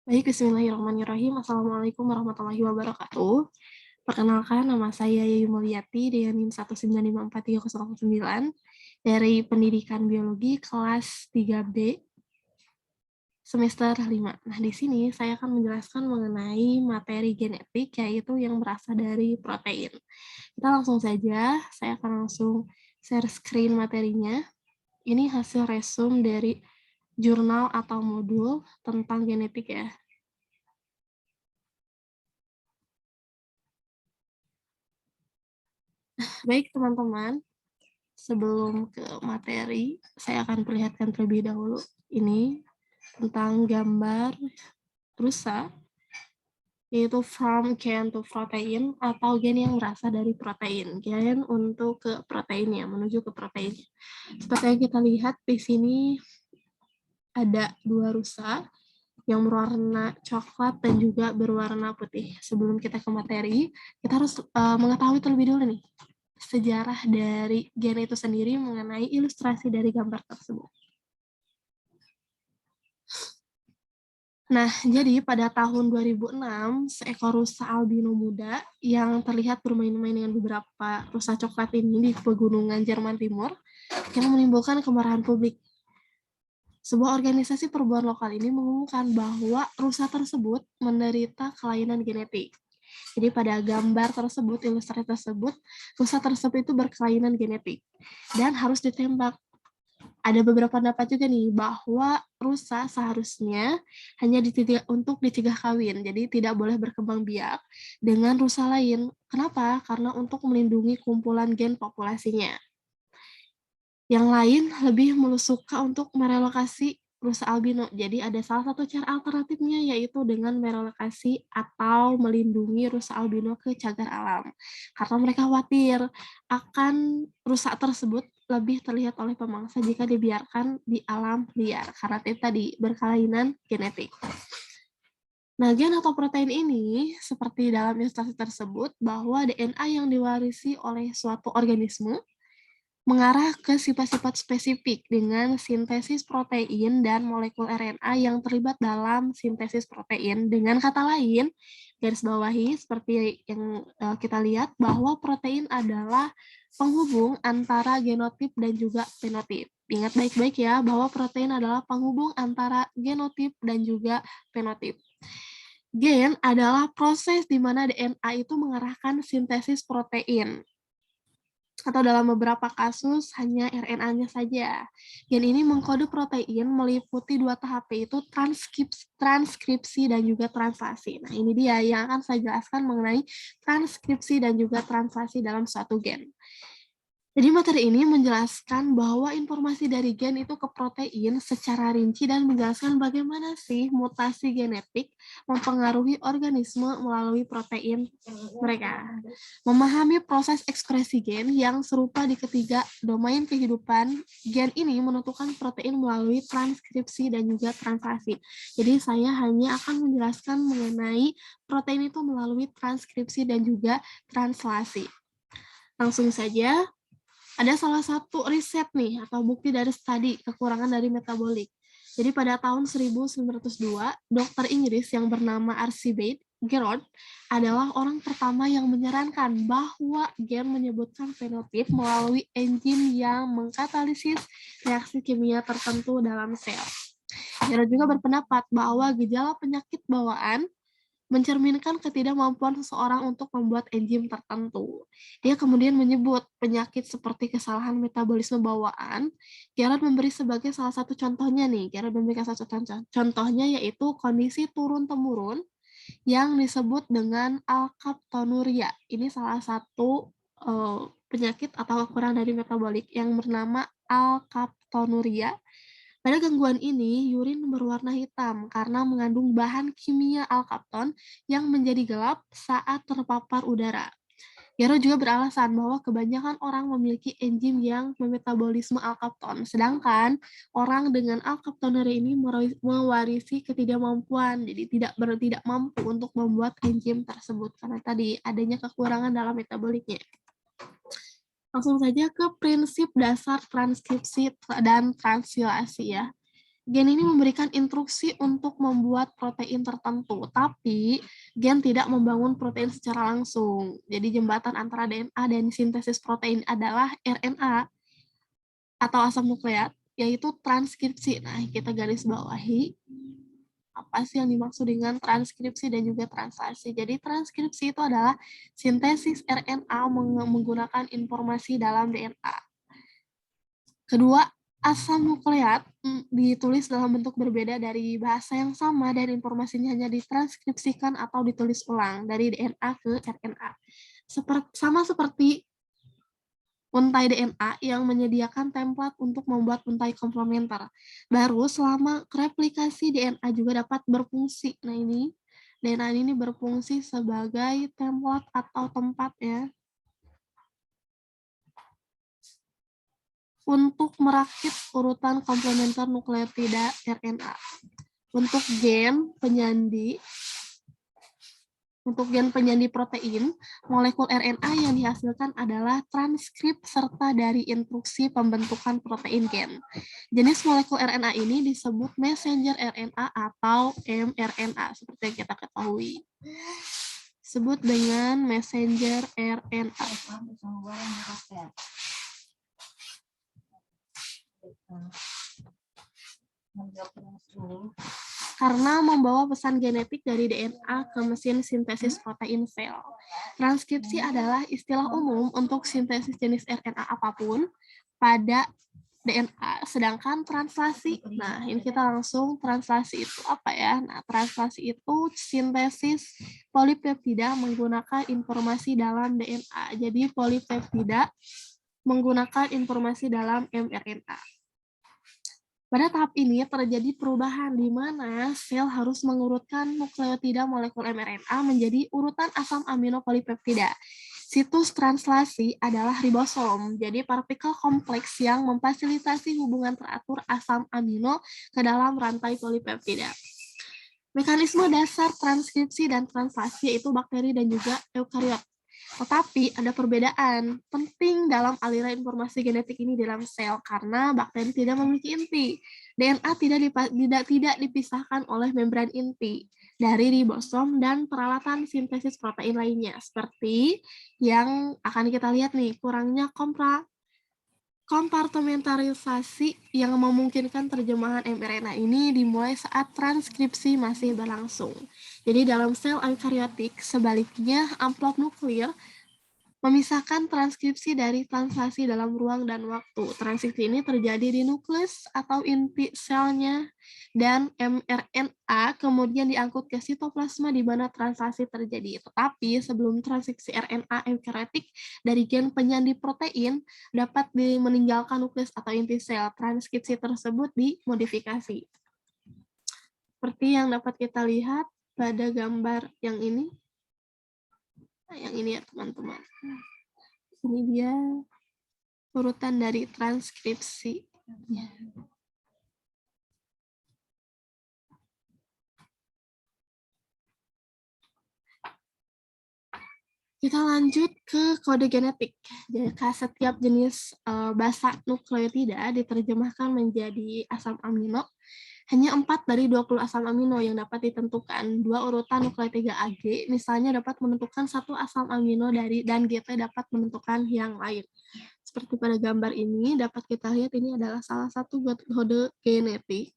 Baik, bismillahirrahmanirrahim. Assalamualaikum warahmatullahi wabarakatuh. Perkenalkan, nama saya Yayu Mulyati dengan NIM 1954309 dari Pendidikan Biologi kelas 3B semester 5. Nah, di sini saya akan menjelaskan mengenai materi genetik, yaitu yang berasal dari protein. Kita langsung saja, saya akan langsung share screen materinya. Ini hasil resume dari jurnal atau modul tentang genetik ya. Baik teman-teman, sebelum ke materi, saya akan perlihatkan terlebih dahulu ini tentang gambar rusa, yaitu from gen to protein atau gen yang berasal dari protein, gen untuk ke proteinnya, menuju ke protein. Seperti yang kita lihat di sini ada dua rusa yang berwarna coklat dan juga berwarna putih. Sebelum kita ke materi, kita harus mengetahui terlebih dulu nih sejarah dari gen itu sendiri mengenai ilustrasi dari gambar tersebut. Nah, jadi pada tahun 2006, seekor rusa albino muda yang terlihat bermain-main dengan beberapa rusa coklat ini di pegunungan Jerman Timur yang menimbulkan kemarahan publik. Sebuah organisasi perburuan lokal ini mengumumkan bahwa rusa tersebut menderita kelainan genetik. Jadi pada gambar tersebut, ilustrasi tersebut, rusa tersebut itu berkelainan genetik dan harus ditembak. Ada beberapa pendapat juga nih bahwa rusa seharusnya hanya untuk dicegah kawin, jadi tidak boleh berkembang biak dengan rusa lain. Kenapa? Karena untuk melindungi kumpulan gen populasinya. Yang lain lebih suka untuk merelokasi rusa albino. Jadi ada salah satu cara alternatifnya yaitu dengan merelokasi atau melindungi rusa albino ke cagar alam. Karena mereka khawatir akan rusa tersebut lebih terlihat oleh pemangsa jika dibiarkan di alam liar karena tadi berkelainan genetik. Nah, gen atau protein ini seperti dalam ilustrasi tersebut bahwa DNA yang diwarisi oleh suatu organisme mengarah ke sifat-sifat spesifik dengan sintesis protein dan molekul RNA yang terlibat dalam sintesis protein. Dengan kata lain, garis bawahi seperti yang kita lihat bahwa protein adalah penghubung antara genotip dan juga fenotip. Ingat baik-baik ya bahwa protein adalah penghubung antara genotip dan juga fenotip. Gen adalah proses di mana DNA itu mengarahkan sintesis protein, atau dalam beberapa kasus hanya RNA-nya saja. Gen ini mengkode protein meliputi dua tahap, yaitu transkripsi dan juga translasi. Nah, ini dia yang akan saya jelaskan mengenai transkripsi dan juga translasi dalam suatu gen. Jadi materi ini menjelaskan bahwa informasi dari gen itu ke protein secara rinci dan menjelaskan bagaimana sih mutasi genetik mempengaruhi organisme melalui protein mereka. Memahami proses ekspresi gen yang serupa di ketiga domain kehidupan, gen ini menentukan protein melalui transkripsi dan juga translasi. Jadi saya hanya akan menjelaskan mengenai protein itu melalui transkripsi dan juga translasi. Langsung saja, ada salah satu riset nih atau bukti dari studi kekurangan dari metabolik. Jadi pada tahun 1902, dokter Inggris yang bernama Archibald Gerard adalah orang pertama yang menyarankan bahwa gen menyebutkan fenotip melalui enzim yang mengkatalisis reaksi kimia tertentu dalam sel. Gerard juga berpendapat bahwa gejala penyakit bawaan mencerminkan ketidakmampuan seseorang untuk membuat enzim tertentu. Dia kemudian menyebut penyakit seperti kesalahan metabolisme bawaan. Gerard memberi sebagai salah satu contohnya nih. Gerard memberikan salah satu contohnya yaitu kondisi turun-temurun yang disebut dengan alkaptonuria. Ini salah satu penyakit atau kekurangan dari metabolik yang bernama alkaptonuria. Pada gangguan ini, urin berwarna hitam karena mengandung bahan kimia alkapton yang menjadi gelap saat terpapar udara. Gero juga beralasan bahwa kebanyakan orang memiliki enzim yang memetabolisme alkapton, sedangkan orang dengan alkaptonuria ini mewarisi ketidakmampuan, jadi tidak mampu untuk membuat enzim tersebut karena tadi adanya kekurangan dalam metaboliknya. Langsung saja ke prinsip dasar transkripsi dan translasi ya. Gen ini memberikan instruksi untuk membuat protein tertentu, tapi gen tidak membangun protein secara langsung. Jadi jembatan antara DNA dan sintesis protein adalah RNA atau asam nukleat, yaitu transkripsi. Nah, kita garis bawahi apa sih yang dimaksud dengan transkripsi dan juga translasi. Jadi transkripsi itu adalah sintesis RNA menggunakan informasi dalam DNA. Kedua, asam nukleat ditulis dalam bentuk berbeda dari bahasa yang sama dan informasinya hanya ditranskripsikan atau ditulis ulang dari DNA ke RNA. Sama seperti untai DNA yang menyediakan template untuk membuat untai komplementer. Baru selama replikasi DNA juga dapat berfungsi. Nah ini, DNA ini berfungsi sebagai template atau tempat ya, untuk merakit urutan komplementer nukleotida RNA. Untuk gen penyandi protein, molekul RNA yang dihasilkan adalah transkrip serta dari instruksi pembentukan protein gen. Jenis molekul RNA ini disebut messenger RNA atau mRNA, seperti yang kita ketahui. Sebut dengan messenger RNA. Karena membawa pesan genetik dari DNA ke mesin sintesis protein sel. Transkripsi adalah istilah umum untuk sintesis jenis RNA apapun pada DNA, sedangkan translasi, nah ini kita langsung translasi itu apa ya? Nah, translasi itu sintesis polipeptida menggunakan informasi dalam DNA. Jadi polipeptida menggunakan informasi dalam mRNA. Pada tahap ini terjadi perubahan di mana sel harus mengurutkan nukleotida molekul mRNA menjadi urutan asam amino polipeptida. Situs translasi adalah ribosom, jadi partikel kompleks yang memfasilitasi hubungan teratur asam amino ke dalam rantai polipeptida. Mekanisme dasar transkripsi dan translasi yaitu bakteri dan juga eukariot. Tetapi ada perbedaan penting dalam aliran informasi genetik ini dalam sel karena bakteri tidak memiliki inti. DNA tidak dipisahkan oleh membran inti dari ribosom dan peralatan sintesis protein lainnya seperti yang akan kita lihat nih, kurangnya kompartementarisasi yang memungkinkan terjemahan mRNA ini dimulai saat transkripsi masih berlangsung. Jadi dalam sel eukariotik, sebaliknya amplop nuklir memisahkan transkripsi dari translasi dalam ruang dan waktu. Transkripsi ini terjadi di nukleus atau inti selnya dan mRNA kemudian diangkut ke sitoplasma di mana translasi terjadi. Tetapi sebelum transkripsi RNA eukariotik dari gen penyandi protein dapat meninggalkan nukleus atau inti sel, transkripsi tersebut dimodifikasi. Seperti yang dapat kita lihat pada gambar yang ini. Nah, yang ini ya teman-teman. Ini dia urutan dari transkripsi. Ya. Kita lanjut ke kode genetik. Jika setiap jenis basa nukleotida diterjemahkan menjadi asam amino, hanya 4 dari 20 asam amino yang dapat ditentukan. 2 urutan nukleotida AG misalnya dapat menentukan 1 asam amino dan GT dapat menentukan yang lain. Seperti pada gambar ini dapat kita lihat ini adalah salah satu kode genetik.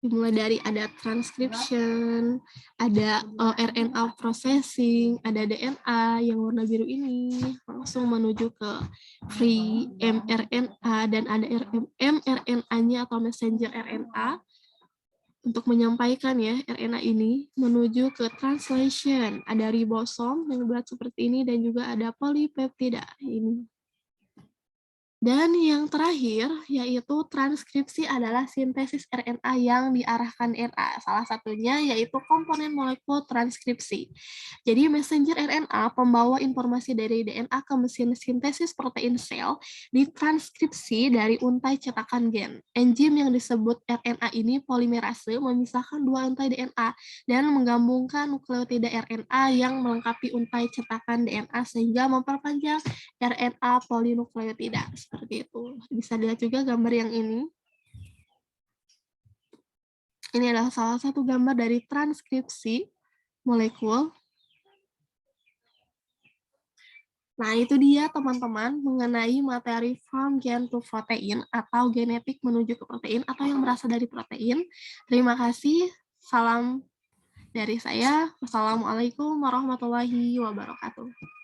Dimulai dari ada transcription, ada RNA processing, ada DNA yang warna biru ini, langsung menuju ke free mRNA, dan ada mRNA-nya atau messenger RNA, untuk menyampaikan ya RNA ini menuju ke translation. Ada ribosom yang berat seperti ini, dan juga ada polipeptida ini. Dan yang terakhir, yaitu transkripsi adalah sintesis RNA yang diarahkan RNA. Salah satunya yaitu komponen molekul transkripsi. Jadi messenger RNA pembawa informasi dari DNA ke mesin sintesis protein sel ditranskripsi dari untai cetakan gen. Enzim yang disebut RNA ini polimerase memisahkan 2 untai DNA dan menggabungkan nukleotida RNA yang melengkapi untai cetakan DNA sehingga memperpanjang RNA polinukleotida. Seperti itu. Bisa dilihat juga gambar yang ini. Ini adalah salah satu gambar dari transkripsi molekul. Nah, itu dia teman-teman mengenai materi from gen to protein atau genetik menuju ke protein atau yang berasal dari protein. Terima kasih. Salam dari saya. Wassalamualaikum warahmatullahi wabarakatuh.